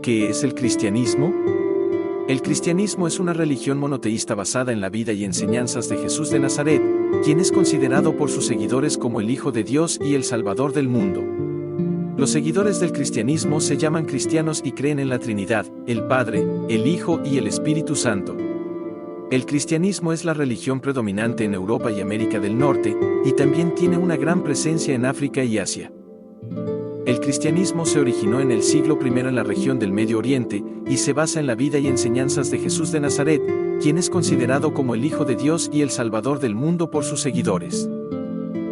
¿Qué es el cristianismo? El cristianismo es una religión monoteísta basada en la vida y enseñanzas de Jesús de Nazaret, quien es considerado por sus seguidores como el Hijo de Dios y el Salvador del mundo. Los seguidores del cristianismo se llaman cristianos y creen en la Trinidad, el Padre, el Hijo y el Espíritu Santo. El cristianismo es la religión predominante en Europa y América del Norte, y también tiene una gran presencia en África y Asia. El cristianismo se originó en el siglo I en la región del Medio Oriente, y se basa en la vida y enseñanzas de Jesús de Nazaret, quien es considerado como el Hijo de Dios y el Salvador del mundo por sus seguidores.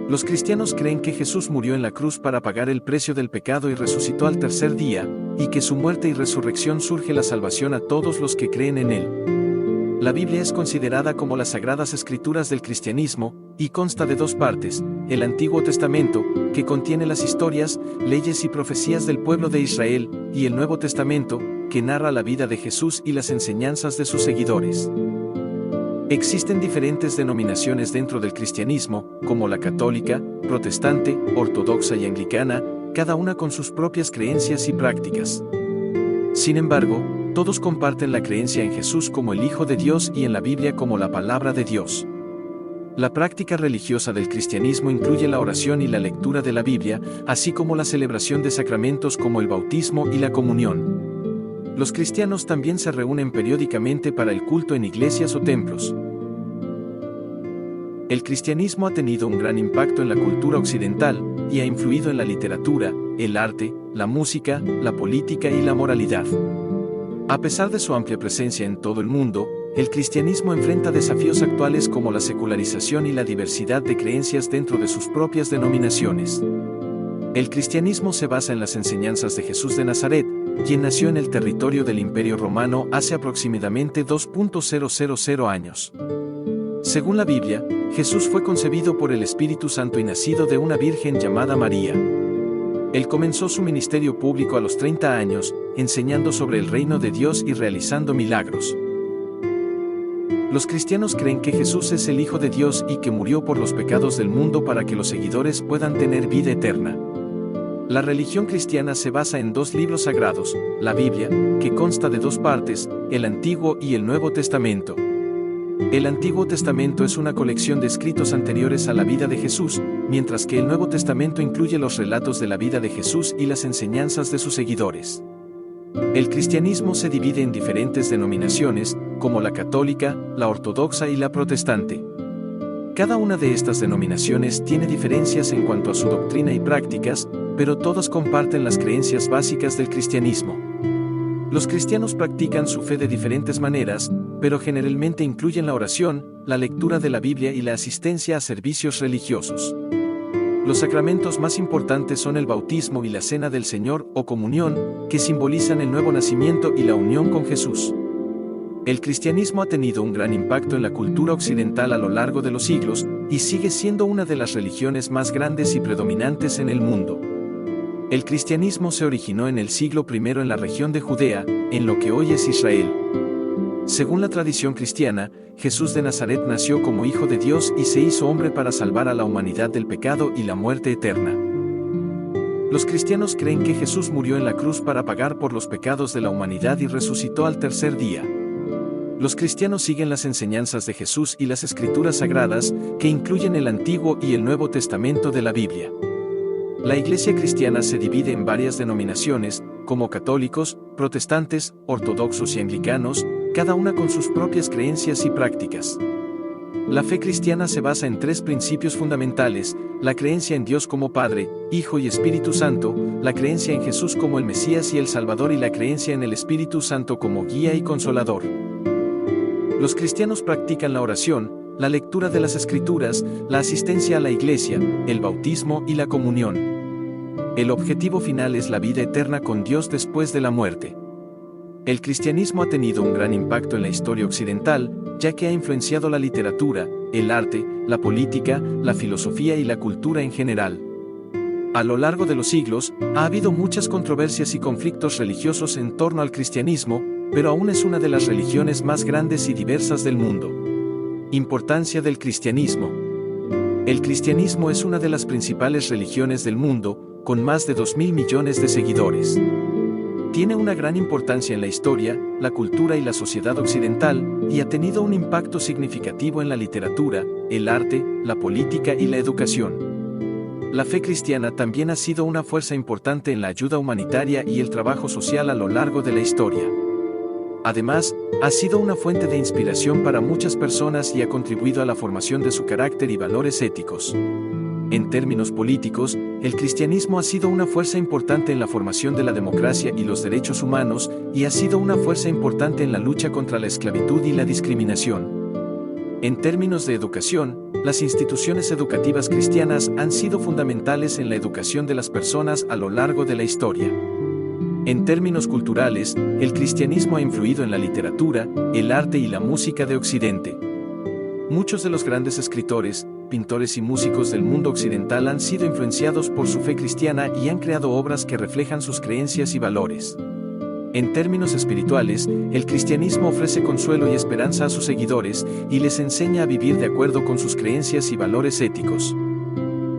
Los cristianos creen que Jesús murió en la cruz para pagar el precio del pecado y resucitó al tercer día, y que su muerte y resurrección surge la salvación a todos los que creen en él. La Biblia es considerada como las sagradas escrituras del cristianismo, y consta de dos partes: el Antiguo Testamento, que contiene las historias, leyes y profecías del pueblo de Israel, y el Nuevo Testamento, que narra la vida de Jesús y las enseñanzas de sus seguidores. Existen diferentes denominaciones dentro del cristianismo, como la católica, protestante, ortodoxa y anglicana, cada una con sus propias creencias y prácticas. Sin embargo, todos comparten la creencia en Jesús como el Hijo de Dios y en la Biblia como la palabra de Dios. La práctica religiosa del cristianismo incluye la oración y la lectura de la Biblia, así como la celebración de sacramentos como el bautismo y la comunión. Los cristianos también se reúnen periódicamente para el culto en iglesias o templos. El cristianismo ha tenido un gran impacto en la cultura occidental, y ha influido en la literatura, el arte, la música, la política y la moralidad. A pesar de su amplia presencia en todo el mundo, el cristianismo enfrenta desafíos actuales como la secularización y la diversidad de creencias dentro de sus propias denominaciones. El cristianismo se basa en las enseñanzas de Jesús de Nazaret, quien nació en el territorio del Imperio Romano hace aproximadamente 2.000 años. Según la Biblia, Jesús fue concebido por el Espíritu Santo y nacido de una virgen llamada María. Él comenzó su ministerio público a los 30 años, enseñando sobre el reino de Dios y realizando milagros. Los cristianos creen que Jesús es el Hijo de Dios y que murió por los pecados del mundo para que los seguidores puedan tener vida eterna. La religión cristiana se basa en dos libros sagrados, la Biblia, que consta de dos partes, el Antiguo y el Nuevo Testamento. El Antiguo Testamento es una colección de escritos anteriores a la vida de Jesús, mientras que el Nuevo Testamento incluye los relatos de la vida de Jesús y las enseñanzas de sus seguidores. El cristianismo se divide en diferentes denominaciones, como la católica, la ortodoxa y la protestante. Cada una de estas denominaciones tiene diferencias en cuanto a su doctrina y prácticas, pero todas comparten las creencias básicas del cristianismo. Los cristianos practican su fe de diferentes maneras, pero generalmente incluyen la oración, la lectura de la Biblia y la asistencia a servicios religiosos. Los sacramentos más importantes son el bautismo y la cena del Señor o comunión, que simbolizan el nuevo nacimiento y la unión con Jesús. El cristianismo ha tenido un gran impacto en la cultura occidental a lo largo de los siglos, y sigue siendo una de las religiones más grandes y predominantes en el mundo. El cristianismo se originó en el siglo I en la región de Judea, en lo que hoy es Israel. Según la tradición cristiana, Jesús de Nazaret nació como Hijo de Dios y se hizo hombre para salvar a la humanidad del pecado y la muerte eterna. Los cristianos creen que Jesús murió en la cruz para pagar por los pecados de la humanidad y resucitó al tercer día. Los cristianos siguen las enseñanzas de Jesús y las escrituras sagradas, que incluyen el Antiguo y el Nuevo Testamento de la Biblia. La Iglesia cristiana se divide en varias denominaciones, como católicos, protestantes, ortodoxos y anglicanos, cada una con sus propias creencias y prácticas. La fe cristiana se basa en tres principios fundamentales: la creencia en Dios como Padre, Hijo y Espíritu Santo, la creencia en Jesús como el Mesías y el Salvador y la creencia en el Espíritu Santo como guía y consolador. Los cristianos practican la oración, la lectura de las Escrituras, la asistencia a la iglesia, el bautismo y la comunión. El objetivo final es la vida eterna con Dios después de la muerte. El cristianismo ha tenido un gran impacto en la historia occidental, ya que ha influenciado la literatura, el arte, la política, la filosofía y la cultura en general. A lo largo de los siglos, ha habido muchas controversias y conflictos religiosos en torno al cristianismo, pero aún es una de las religiones más grandes y diversas del mundo. Importancia del cristianismo. El cristianismo es una de las principales religiones del mundo, con más de 2.000 millones de seguidores. Tiene una gran importancia en la historia, la cultura y la sociedad occidental, y ha tenido un impacto significativo en la literatura, el arte, la política y la educación. La fe cristiana también ha sido una fuerza importante en la ayuda humanitaria y el trabajo social a lo largo de la historia. Además, ha sido una fuente de inspiración para muchas personas y ha contribuido a la formación de su carácter y valores éticos. En términos políticos, el cristianismo ha sido una fuerza importante en la formación de la democracia y los derechos humanos, y ha sido una fuerza importante en la lucha contra la esclavitud y la discriminación. En términos de educación, las instituciones educativas cristianas han sido fundamentales en la educación de las personas a lo largo de la historia. En términos culturales, el cristianismo ha influido en la literatura, el arte y la música de Occidente. Muchos de los grandes escritores, pintores y músicos del mundo occidental han sido influenciados por su fe cristiana y han creado obras que reflejan sus creencias y valores. En términos espirituales, el cristianismo ofrece consuelo y esperanza a sus seguidores y les enseña a vivir de acuerdo con sus creencias y valores éticos.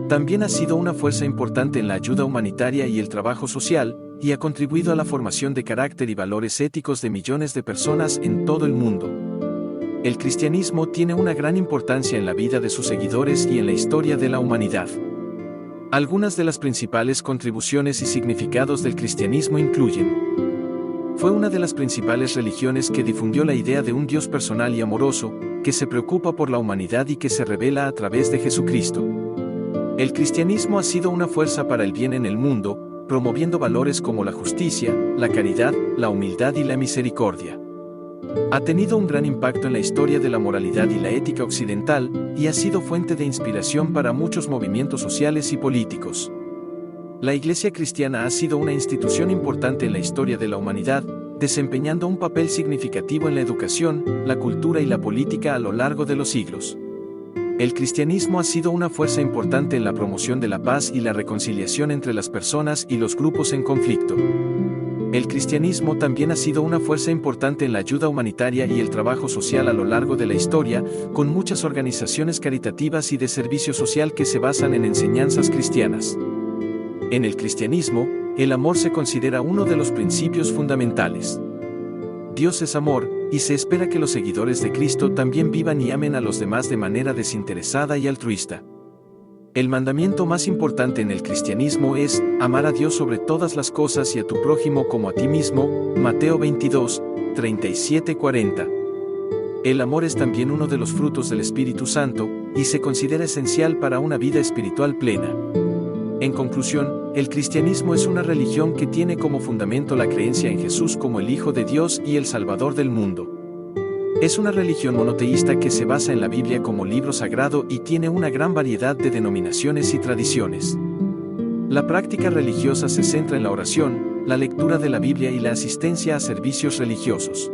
También ha sido una fuerza importante en la ayuda humanitaria y el trabajo social, y ha contribuido a la formación de carácter y valores éticos de millones de personas en todo el mundo. El cristianismo tiene una gran importancia en la vida de sus seguidores y en la historia de la humanidad. Algunas de las principales contribuciones y significados del cristianismo incluyen: fue una de las principales religiones que difundió la idea de un Dios personal y amoroso, que se preocupa por la humanidad y que se revela a través de Jesucristo. El cristianismo ha sido una fuerza para el bien en el mundo, promoviendo valores como la justicia, la caridad, la humildad y la misericordia. Ha tenido un gran impacto en la historia de la moralidad y la ética occidental, y ha sido fuente de inspiración para muchos movimientos sociales y políticos. La Iglesia cristiana ha sido una institución importante en la historia de la humanidad, desempeñando un papel significativo en la educación, la cultura y la política a lo largo de los siglos. El cristianismo ha sido una fuerza importante en la promoción de la paz y la reconciliación entre las personas y los grupos en conflicto. El cristianismo también ha sido una fuerza importante en la ayuda humanitaria y el trabajo social a lo largo de la historia, con muchas organizaciones caritativas y de servicio social que se basan en enseñanzas cristianas. En el cristianismo, el amor se considera uno de los principios fundamentales. Dios es amor, y se espera que los seguidores de Cristo también vivan y amen a los demás de manera desinteresada y altruista. El mandamiento más importante en el cristianismo es amar a Dios sobre todas las cosas y a tu prójimo como a ti mismo, Mateo 22, 37-40. El amor es también uno de los frutos del Espíritu Santo, y se considera esencial para una vida espiritual plena. En conclusión, el cristianismo es una religión que tiene como fundamento la creencia en Jesús como el Hijo de Dios y el Salvador del mundo. Es una religión monoteísta que se basa en la Biblia como libro sagrado y tiene una gran variedad de denominaciones y tradiciones. La práctica religiosa se centra en la oración, la lectura de la Biblia y la asistencia a servicios religiosos.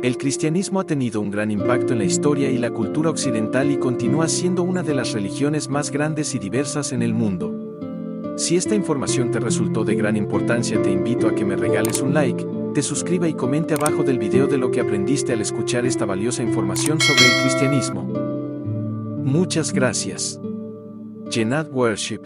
El cristianismo ha tenido un gran impacto en la historia y la cultura occidental y continúa siendo una de las religiones más grandes y diversas en el mundo. Si esta información te resultó de gran importancia, te invito a que me regales un like, te suscriba y comente abajo del video de lo que aprendiste al escuchar esta valiosa información sobre el cristianismo. Muchas gracias. Jenad Worship.